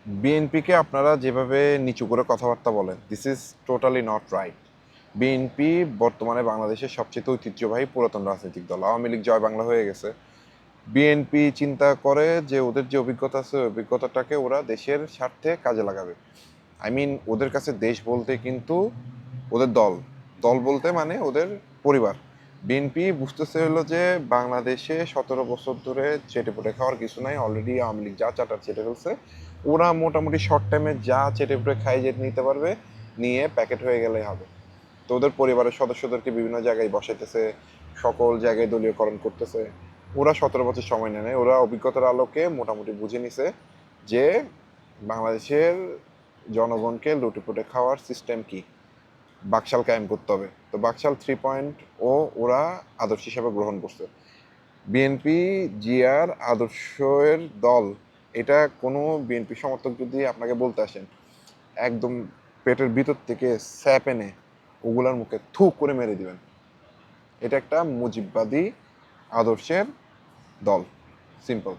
বিএনপিকে আপনারা যেভাবে নিচু করে কথাবার্তা বলেন, this is totally not right. BNP বর্তমানে বাংলাদেশের সবচেয়ে ঐতিহ্যবাহী পুরাতন রাজনৈতিক দল। আওয়ামী লীগ জয় বাংলা হয়ে গেছে। বিএনপি চিন্তা করে যে ওদের যে অভিজ্ঞতা আছে, ওই অভিজ্ঞতাটাকে ওরা দেশের স্বার্থে কাজে লাগাবে। আই মিন, ওদের কাছে দেশ বলতে কিন্তু ওদের দল, দল বলতে মানে ওদের পরিবার। বিএনপি বুঝতেছে হলো যে বাংলাদেশে 17 বছর ধরে চেটেপুটে খাওয়ার কিছু নাই, অলরেডি আওয়ামী লীগ যা চাটার চেটে ফেলছে। ওরা মোটামুটি শর্ট টাইমে যা চেটেপুটে খাই যেতে নিতে পারবে, নিয়ে প্যাকেট হয়ে গেলেই হবে। তো ওদের পরিবারের সদস্যদেরকে বিভিন্ন জায়গায় বসাইতেছে, সকল জায়গায় দলীয়করণ করতেছে। ওরা 17 বছর সময় নেয় নাই। ওরা অভিজ্ঞতার আলোকে মোটামুটি বুঝে নিছে যে বাংলাদেশের জনগণকে লুটেপুটে খাওয়ার সিস্টেম কি, বাকশাল কায়েম করতে হবে। তো বাকশাল 3 পয়েন্ট ওরা আদর্শ হিসাবে গ্রহণ করছে। বিএনপি জিয়ার আদর্শের দল, এটা কোনো বিএনপি সমর্থক যদি আপনাকে বলতে আসেন, একদম পেটের ভিতর থেকে স্যাপ এনে ওগুলার মুখে থু করে মেরে দিবেন। এটা একটা মুজিববাদী আদর্শের দল, সিম্পল।